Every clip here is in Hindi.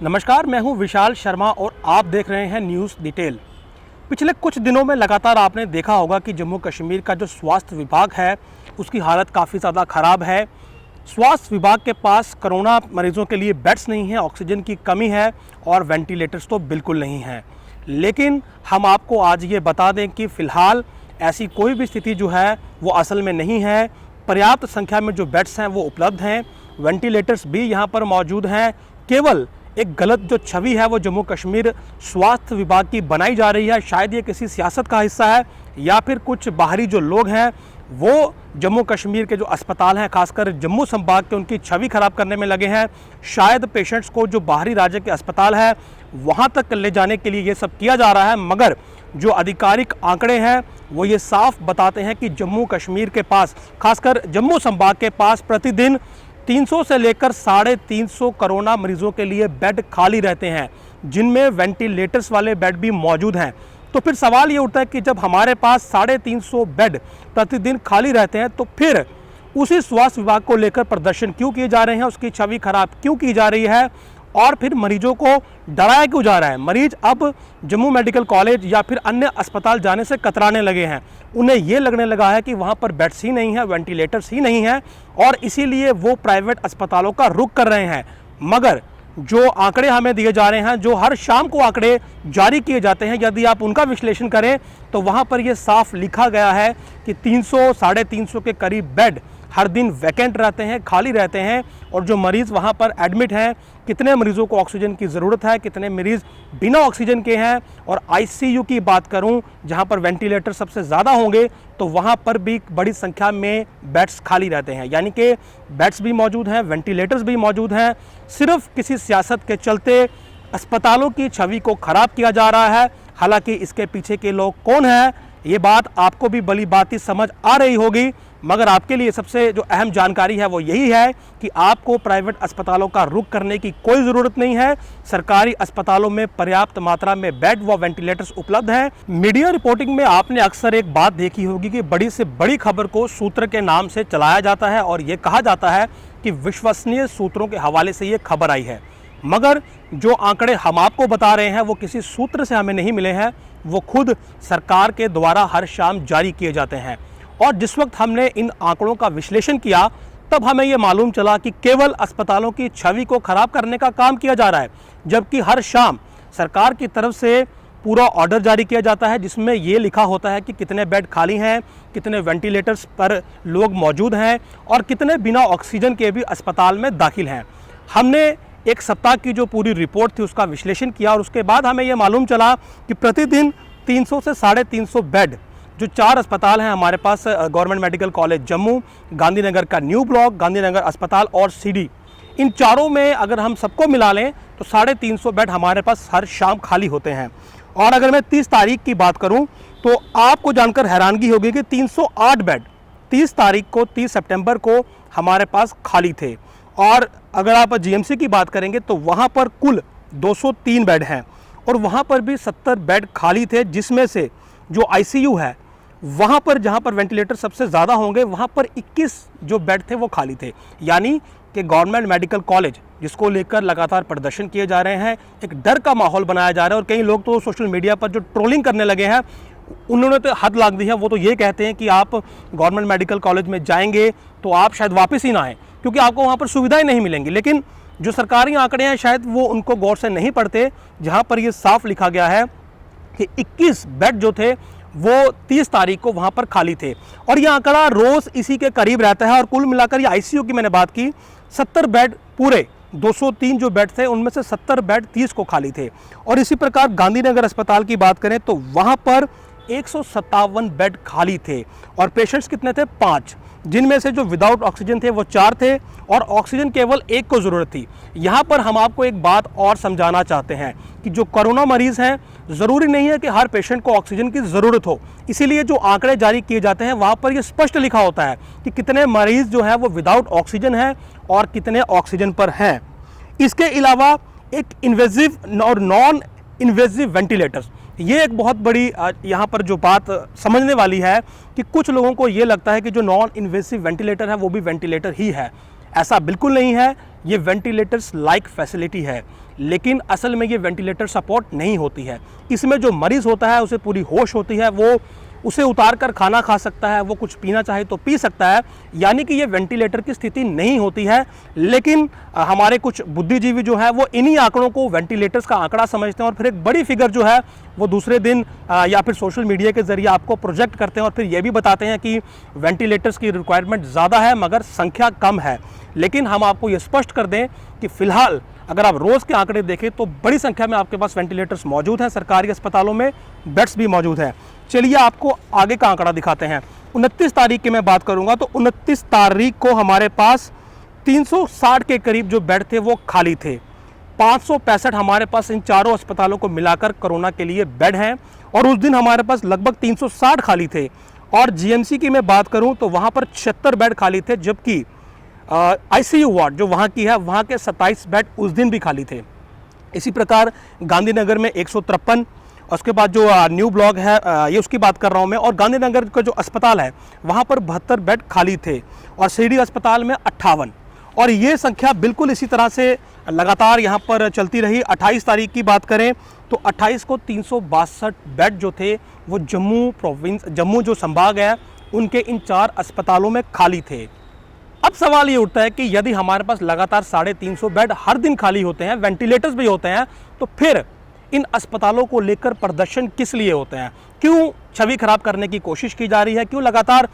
नमस्कार, मैं हूं विशाल शर्मा और आप देख रहे हैं न्यूज़ डिटेल। पिछले कुछ दिनों में लगातार आपने देखा होगा कि जम्मू कश्मीर का जो स्वास्थ्य विभाग है उसकी हालत काफ़ी ज़्यादा ख़राब है। स्वास्थ्य विभाग के पास कोरोना मरीजों के लिए बेड्स नहीं है, ऑक्सीजन की कमी है और वेंटिलेटर्स तो बिल्कुल नहीं है। लेकिन हम आपको आज ये बता दें कि फ़िलहाल ऐसी कोई भी स्थिति जो है वो असल में नहीं है। पर्याप्त संख्या में जो बेड्स हैं वो उपलब्ध हैं, वेंटिलेटर्स भी यहाँ पर मौजूद हैं। केवल एक गलत जो छवि है वो जम्मू कश्मीर स्वास्थ्य विभाग की बनाई जा रही है। शायद ये किसी सियासत का हिस्सा है या फिर कुछ बाहरी जो लोग हैं वो जम्मू कश्मीर के जो अस्पताल हैं, खासकर जम्मू संभाग के, उनकी छवि खराब करने में लगे हैं। शायद पेशेंट्स को जो बाहरी राज्य के अस्पताल है वहाँ तक ले जाने के लिए ये सब किया जा रहा है, मगर जो आधिकारिक आंकड़े हैं वो ये साफ बताते हैं कि जम्मू कश्मीर के पास, खासकर जम्मू संभाग के पास, प्रतिदिन 300 से लेकर 350 कोरोना मरीजों के लिए बेड खाली रहते हैं, जिनमें वेंटिलेटर्स वाले बेड भी मौजूद हैं। तो फिर सवाल ये उठता है कि जब हमारे पास 350 बेड प्रतिदिन खाली रहते हैं तो फिर उसी स्वास्थ्य विभाग को लेकर प्रदर्शन क्यों किए जा रहे हैं, उसकी छवि खराब क्यों की जा रही है और फिर मरीजों को डराया क्यों जा रहा है। मरीज अब जम्मू मेडिकल कॉलेज या फिर अन्य अस्पताल जाने से कतराने लगे हैं। उन्हें ये लगने लगा है कि वहाँ पर बेड्स ही नहीं है, वेंटिलेटर्स ही नहीं है और इसीलिए वो प्राइवेट अस्पतालों का रुख कर रहे हैं। मगर जो आंकड़े हमें दिए जा रहे हैं, जो हर शाम को आंकड़े जारी किए जाते हैं, यदि आप उनका विश्लेषण करें तो वहाँ पर ये साफ लिखा गया है कि 300-350 के करीब बेड हर दिन वैकेंट रहते हैं, खाली रहते हैं। और जो मरीज़ वहाँ पर एडमिट हैं, कितने मरीज़ों को ऑक्सीजन की ज़रूरत है, कितने मरीज़ बिना ऑक्सीजन के हैं। और आईसीयू की बात करूं, जहाँ पर वेंटिलेटर सबसे ज़्यादा होंगे, तो वहाँ पर भी बड़ी संख्या में बेड्स खाली रहते हैं। यानी कि बेड्स भी मौजूद हैं, वेंटिलेटर्स भी मौजूद हैं। सिर्फ किसी सियासत के चलते अस्पतालों की छवि को ख़राब किया जा रहा है। हालांकि इसके पीछे के लोग कौन हैं, ये बात आपको भी भली भांति समझ आ रही होगी, मगर आपके लिए सबसे जो अहम जानकारी है वो यही है कि आपको प्राइवेट अस्पतालों का रुख करने की कोई ज़रूरत नहीं है। सरकारी अस्पतालों में पर्याप्त मात्रा में बेड व वेंटिलेटर्स उपलब्ध हैं। मीडिया रिपोर्टिंग में आपने अक्सर एक बात देखी होगी कि बड़ी से बड़ी खबर को सूत्र के नाम से चलाया जाता है और ये कहा जाता है कि विश्वसनीय सूत्रों के हवाले से ये खबर आई है। मगर जो आंकड़े हम आपको बता रहे हैं वो किसी सूत्र से हमें नहीं मिले हैं, वो खुद सरकार के द्वारा हर शाम जारी किए जाते हैं। और जिस वक्त हमने इन आंकड़ों का विश्लेषण किया तब हमें ये मालूम चला कि केवल अस्पतालों की छवि को खराब करने का काम किया जा रहा है, जबकि हर शाम सरकार की तरफ से पूरा ऑर्डर जारी किया जाता है जिसमें ये लिखा होता है कि कितने बेड खाली हैं, कितने वेंटिलेटर्स पर लोग मौजूद हैं और कितने बिना ऑक्सीजन के भी अस्पताल में दाखिल हैं। हमने एक सप्ताह की जो पूरी रिपोर्ट थी उसका विश्लेषण किया और उसके बाद हमें यह मालूम चला कि प्रतिदिन 300 से 350 बेड जो 4 अस्पताल हैं हमारे पास, government medical college Jammu, Gandhinagar का न्यू ब्लॉक, गांधीनगर अस्पताल और सीडी, इन चारों में अगर हम सबको मिला लें तो 350 बेड हमारे पास हर शाम खाली होते हैं। और अगर मैं 30 तारीख की बात करूं तो आपको जानकर हैरानगी होगी कि 308 बेड 30 तारीख को, 30 सितंबर को हमारे पास खाली थे। और अगर आप जीएमसी की बात करेंगे तो वहाँ पर कुल 203 बेड हैं और वहाँ पर भी 70 बेड खाली थे, जिसमें से जो आईसीयू है वहाँ पर, जहाँ पर वेंटिलेटर सबसे ज़्यादा होंगे, वहाँ पर 21 जो बेड थे वो खाली थे। यानी कि गवर्नमेंट मेडिकल कॉलेज, जिसको लेकर लगातार प्रदर्शन किए जा रहे हैं, एक डर का माहौल बनाया जा रहा है। और कई लोग तो सोशल मीडिया पर जो ट्रोलिंग करने लगे हैं उन्होंने तो हद लाग दी है। वो तो ये कहते हैं कि आप गवर्नमेंट मेडिकल कॉलेज में जाएंगे तो आप शायद वापस ही ना आएँ, क्योंकि आपको वहाँ पर सुविधाएं नहीं मिलेंगी। लेकिन जो सरकारी आंकड़े हैं शायद वो उनको गौर से नहीं पढ़ते, जहाँ पर ये साफ लिखा गया है कि 21 बेड जो थे वो 30 तारीख को वहाँ पर खाली थे। और ये आंकड़ा रोज़ इसी के करीब रहता है। और कुल मिलाकर ये आईसीयू की मैंने बात की, 70 बेड पूरे 203 जो बेड थे उनमें से 70 बेड 30 को खाली थे। और इसी प्रकार गांधीनगर अस्पताल की बात करें तो वहाँ पर 157 बेड खाली थे और पेशेंट्स कितने थे? 5, जिनमें से जो विदाउट ऑक्सीजन थे वो 4 थे और ऑक्सीजन केवल 1 को ज़रूरत थी। यहाँ पर हम आपको एक बात और समझाना चाहते हैं कि जो कोरोना मरीज़ हैं, ज़रूरी नहीं है कि हर पेशेंट को ऑक्सीजन की ज़रूरत हो। इसीलिए जो आंकड़े जारी किए जाते हैं वहाँ पर ये स्पष्ट लिखा होता है कि कितने मरीज़ जो है वो विदाउट ऑक्सीजन हैं और कितने ऑक्सीजन पर हैं। इसके अलावा एक इन्वेजिव और नॉन इन्वेजिव वेंटिलेटर्स, ये एक बहुत बड़ी यहाँ पर जो बात समझने वाली है कि कुछ लोगों को ये लगता है कि जो नॉन इन्वेसिव वेंटिलेटर है वो भी वेंटिलेटर ही है। ऐसा बिल्कुल नहीं है, ये वेंटिलेटर्स लाइक फैसिलिटी है, लेकिन असल में ये वेंटिलेटर सपोर्ट नहीं होती है। इसमें जो मरीज़ होता है उसे पूरी होश होती है, वो उसे उतार कर खाना खा सकता है, वो कुछ पीना चाहे तो पी सकता है, यानी कि ये वेंटिलेटर की स्थिति नहीं होती है। लेकिन हमारे कुछ बुद्धिजीवी जो है वो इन्हीं आंकड़ों को वेंटिलेटर्स का आंकड़ा समझते हैं और फिर एक बड़ी फिगर जो है वो दूसरे दिन या फिर सोशल मीडिया के ज़रिए आपको प्रोजेक्ट करते हैं और फिर ये भी बताते हैं कि वेंटिलेटर्स की रिक्वायरमेंट ज़्यादा है मगर संख्या कम है। लेकिन हम आपको ये स्पष्ट कर दें कि फ़िलहाल अगर आप रोज़ के आंकड़े देखें तो बड़ी संख्या में आपके पास वेंटिलेटर्स मौजूद हैं, सरकारी अस्पतालों में बेड्स भी मौजूद हैं। चलिए आपको आगे का आंकड़ा दिखाते हैं। 29 तारीख की मैं बात करूंगा तो 29 तारीख को हमारे पास 360 के करीब जो बेड थे वो खाली थे। 565 हमारे पास इन चारों अस्पतालों को मिलाकर कोरोना के लिए बेड हैं और उस दिन हमारे पास लगभग 360 खाली थे। और जीएमसी की मैं बात करूं तो वहां पर 76 बेड खाली थे, जबकि आईसीयू वार्ड जो वहाँ की है वहाँ के 27 बेड उस दिन भी खाली थे। इसी प्रकार गांधीनगर में 153, उसके बाद जो न्यू ब्लॉक है ये उसकी बात कर रहा हूँ मैं, और गांधीनगर का जो अस्पताल है वहाँ पर 72 बेड खाली थे और सीडी अस्पताल में 58। और ये संख्या बिल्कुल इसी तरह से लगातार यहाँ पर चलती रही। 28 तारीख की बात करें तो 28 को 362 बेड जो थे वो जम्मू जो संभाग है उनके इन 4 अस्पतालों में खाली थे। अब सवाल ये उठता है कि यदि हमारे पास लगातार 350 बेड हर दिन खाली होते हैं, वेंटिलेटर्स भी होते हैं, तो फिर इन अस्पतालों को लेकर प्रदर्शन किस लिए होते हैं? क्यों छवि खराब करने की कोशिश की जा रही है? क्यों लगातार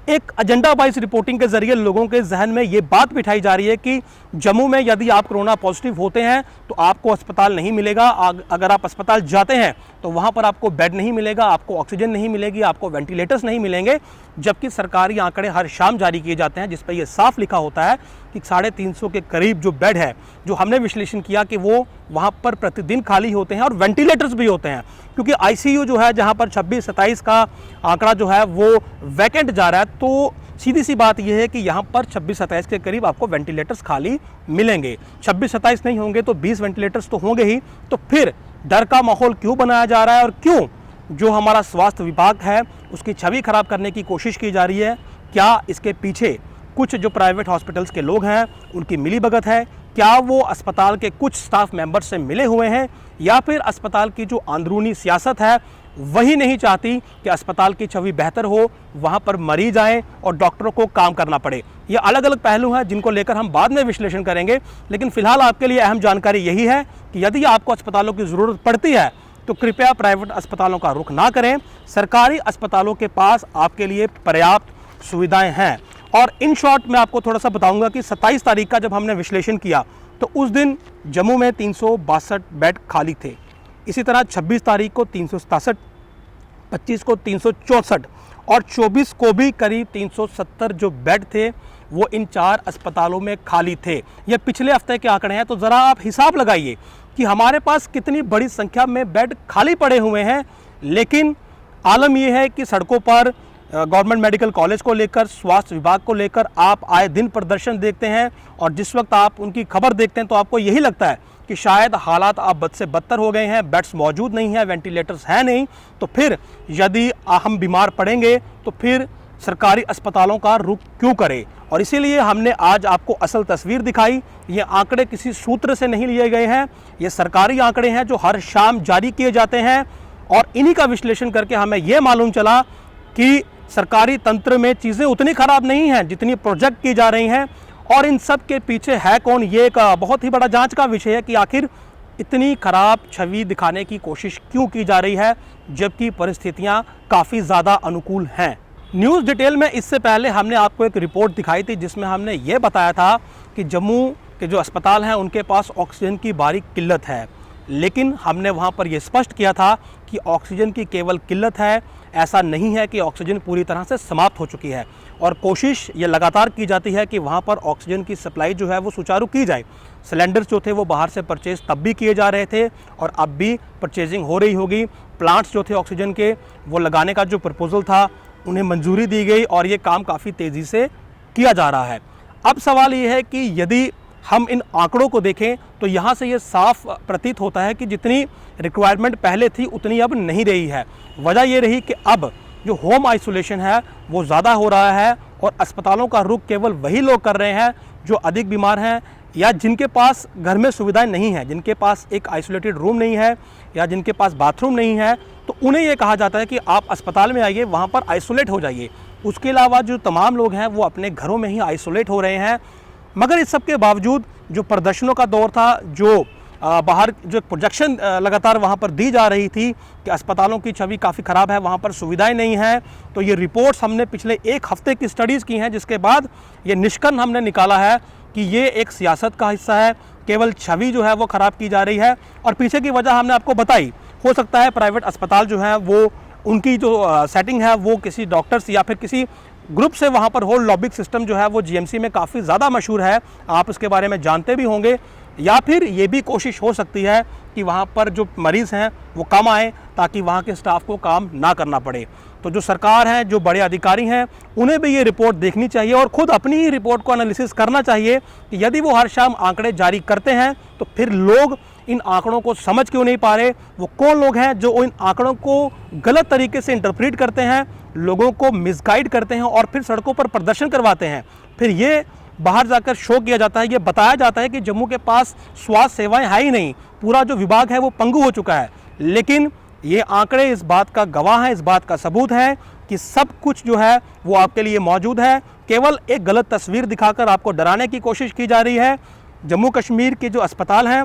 एक एजेंडा वाइज रिपोर्टिंग के जरिए लोगों के जहन में ये बात बिठाई जा रही है कि जम्मू में यदि आप कोरोना पॉजिटिव होते हैं तो आपको अस्पताल नहीं मिलेगा, अगर आप अस्पताल जाते हैं तो वहाँ पर आपको बेड नहीं मिलेगा, आपको ऑक्सीजन नहीं मिलेगी, आपको वेंटिलेटर्स नहीं मिलेंगे, जबकि सरकारी आंकड़े हर शाम जारी किए जाते हैं जिस पर यह साफ लिखा होता है कि 350 के करीब जो बेड है, जो हमने विश्लेषण किया कि वो वहाँ पर प्रतिदिन खाली होते हैं और वेंटिलेटर्स भी होते हैं, क्योंकि आईसीयू जो है जहाँ पर 26-27 का आंकड़ा जो है वो वैकेंट जा रहा है, तो सीधी सी बात यह है कि यहाँ पर 26-27 के करीब आपको वेंटिलेटर्स खाली मिलेंगे। 26-27 नहीं होंगे तो 20 वेंटिलेटर्स तो होंगे ही। तो फिर डर का माहौल क्यों बनाया जा रहा है और क्यों जो हमारा स्वास्थ्य विभाग है उसकी छवि खराब करने की कोशिश की जा रही है? क्या इसके पीछे कुछ जो प्राइवेट हॉस्पिटल्स के लोग हैं उनकी मिलीभगत है? क्या वो अस्पताल के कुछ स्टाफ मेंबर्स से मिले हुए हैं, या फिर अस्पताल की जो अंदरूनी सियासत है वही नहीं चाहती कि अस्पताल की छवि बेहतर हो, वहाँ पर मरीज आए और डॉक्टरों को काम करना पड़े? ये अलग अलग पहलू हैं जिनको लेकर हम बाद में विश्लेषण करेंगे, लेकिन फिलहाल आपके लिए अहम जानकारी यही है कि यदि आपको अस्पतालों की ज़रूरत पड़ती है तो कृपया प्राइवेट अस्पतालों का रुख ना करें। सरकारी अस्पतालों के पास आपके लिए पर्याप्त सुविधाएं हैं। और इन शॉर्ट मैं आपको थोड़ा सा बताऊंगा कि 27 तारीख का जब हमने विश्लेषण किया तो उस दिन जम्मू में 362 बेड खाली थे। इसी तरह 26 तारीख को 367, 25 को 364 और 24 को भी करीब 370 जो बेड थे वो इन 4 अस्पतालों में खाली थे। ये पिछले हफ्ते के आंकड़े हैं, तो ज़रा आप हिसाब लगाइए कि हमारे पास कितनी बड़ी संख्या में बेड खाली पड़े हुए हैं। लेकिन आलम यह है कि सड़कों पर गवर्नमेंट मेडिकल कॉलेज को लेकर, स्वास्थ्य विभाग को लेकर आप आए दिन प्रदर्शन देखते हैं और जिस वक्त आप उनकी खबर देखते हैं तो आपको यही लगता है कि शायद हालात अब बद से बदतर हो गए हैं, बेड्स मौजूद नहीं है, वेंटिलेटर्स हैं नहीं, तो फिर यदि हम बीमार पड़ेंगे तो फिर सरकारी अस्पतालों का रुख क्यों करें? और इसीलिए हमने आज आपको असल तस्वीर दिखाई। ये आंकड़े किसी सूत्र से नहीं लिए गए हैं, ये सरकारी आंकड़े हैं जो हर शाम जारी किए जाते हैं और इन्हीं का विश्लेषण करके हमें यह मालूम चला कि सरकारी तंत्र में चीज़ें उतनी ख़राब नहीं हैं जितनी प्रोजेक्ट की जा रही हैं। और इन सब के पीछे है कौन, ये एक बहुत ही बड़ा जांच का विषय है कि आखिर इतनी खराब छवि दिखाने की कोशिश क्यों की जा रही है जबकि परिस्थितियां काफ़ी ज़्यादा अनुकूल हैं। न्यूज़ डिटेल में इससे पहले हमने आपको एक रिपोर्ट दिखाई थी जिसमें हमने ये बताया था कि जम्मू के जो अस्पताल हैं उनके पास ऑक्सीजन की भारी किल्लत है, लेकिन हमने वहाँ पर यह स्पष्ट किया था कि ऑक्सीजन की केवल किल्लत है, ऐसा नहीं है कि ऑक्सीजन पूरी तरह से समाप्त हो चुकी है। और कोशिश ये लगातार की जाती है कि वहाँ पर ऑक्सीजन की सप्लाई जो है वो सुचारू की जाए। सिलेंडर्स जो थे वो बाहर से परचेज तब भी किए जा रहे थे और अब भी परचेजिंग हो रही होगी। प्लांट्स जो थे ऑक्सीजन के वो लगाने का जो प्रपोजल था उन्हें मंजूरी दी गई और ये काम काफ़ी तेज़ी से किया जा रहा है। अब सवाल ये है कि यदि हम इन आंकड़ों को देखें तो यहाँ से ये साफ प्रतीत होता है कि जितनी रिक्वायरमेंट पहले थी उतनी अब नहीं रही है। वजह ये रही कि अब जो होम आइसोलेशन है वो ज़्यादा हो रहा है और अस्पतालों का रुख केवल वही लोग कर रहे हैं जो अधिक बीमार हैं या जिनके पास घर में सुविधाएं नहीं हैं, जिनके पास एक आइसोलेटेड रूम नहीं है या जिनके पास बाथरूम नहीं है, तो उन्हें ये कहा जाता है कि आप अस्पताल में आइए, वहाँ पर आइसोलेट हो जाइए। उसके अलावा जो तमाम लोग हैं वो अपने घरों में ही आइसोलेट हो रहे हैं। मगर इस सब के बावजूद जो प्रदर्शनों का दौर था, जो बाहर जो प्रोजेक्शन लगातार वहाँ पर दी जा रही थी कि अस्पतालों की छवि काफ़ी ख़राब है, वहाँ पर सुविधाएं नहीं हैं, तो ये रिपोर्ट्स हमने पिछले एक हफ्ते की स्टडीज़ की हैं, जिसके बाद ये निष्कर्ष हमने निकाला है कि ये एक सियासत का हिस्सा है। केवल छवि जो है वो ख़राब की जा रही है और पीछे की वजह हमने आपको बताई। हो सकता है प्राइवेट अस्पताल जो है वो उनकी जो सेटिंग है वो किसी डॉक्टर्स या फिर किसी ग्रुप से वहाँ पर होल लॉबिंग सिस्टम जो है वो जीएमसी में काफ़ी ज़्यादा मशहूर है, आप इसके बारे में जानते भी होंगे। या फिर ये भी कोशिश हो सकती है कि वहाँ पर जो मरीज़ हैं वो कम आए ताकि वहाँ के स्टाफ को काम ना करना पड़े। तो जो सरकार है, जो बड़े अधिकारी हैं, उन्हें भी ये रिपोर्ट देखनी चाहिए और ख़ुद अपनी ही रिपोर्ट को एनालिसिस करना चाहिए कि यदि वो हर शाम आंकड़े जारी करते हैं तो फिर लोग इन आंकड़ों को समझ क्यों नहीं पा रहे। वो कौन लोग हैं जो इन आंकड़ों को गलत तरीके से इंटरप्रेट करते हैं, लोगों को मिसगाइड करते हैं और फिर सड़कों पर प्रदर्शन करवाते हैं। फिर ये बाहर जाकर शो किया जाता है, ये बताया जाता है कि जम्मू के पास स्वास्थ्य सेवाएं है ही नहीं, पूरा जो विभाग है वो पंगु हो चुका है। लेकिन ये आंकड़े इस बात का गवाह हैं, इस बात का सबूत है कि सब कुछ जो है वो आपके लिए मौजूद है। केवल एक गलत तस्वीर दिखाकर आपको डराने की कोशिश की जा रही है। जम्मू कश्मीर के जो अस्पताल हैं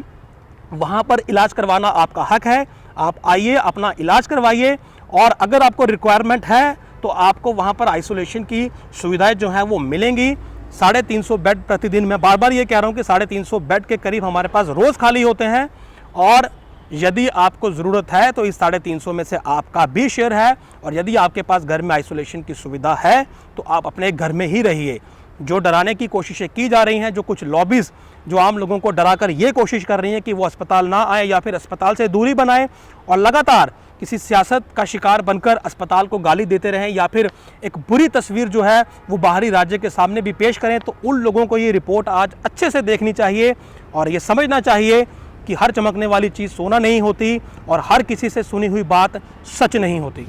वहाँ पर इलाज करवाना आपका हक है, आप आइए अपना इलाज करवाइए और अगर आपको रिक्वायरमेंट है तो आपको वहाँ पर आइसोलेशन की सुविधाएं जो हैं वो मिलेंगी। 350 बेड प्रतिदिन, मैं बार बार ये कह रहा हूँ कि 350 बेड के करीब हमारे पास रोज़ खाली होते हैं और यदि आपको ज़रूरत है तो इस 350 में से आपका भी शेयर है। और यदि आपके पास घर में आइसोलेशन की सुविधा है तो आप अपने घर में ही रहिए। जो डराने की कोशिशें की जा रही हैं, जो कुछ लॉबीज़ जो आम लोगों को डराकर ये कोशिश कर रही हैं कि वो अस्पताल ना आए या फिर अस्पताल से दूरी बनाएं और लगातार किसी सियासत का शिकार बनकर अस्पताल को गाली देते रहें या फिर एक बुरी तस्वीर जो है वो बाहरी राज्य के सामने भी पेश करें, तो उन लोगों को ये रिपोर्ट आज अच्छे से देखनी चाहिए और ये समझना चाहिए कि हर चमकने वाली चीज़ सोना नहीं होती और हर किसी से सुनी हुई बात सच नहीं होती।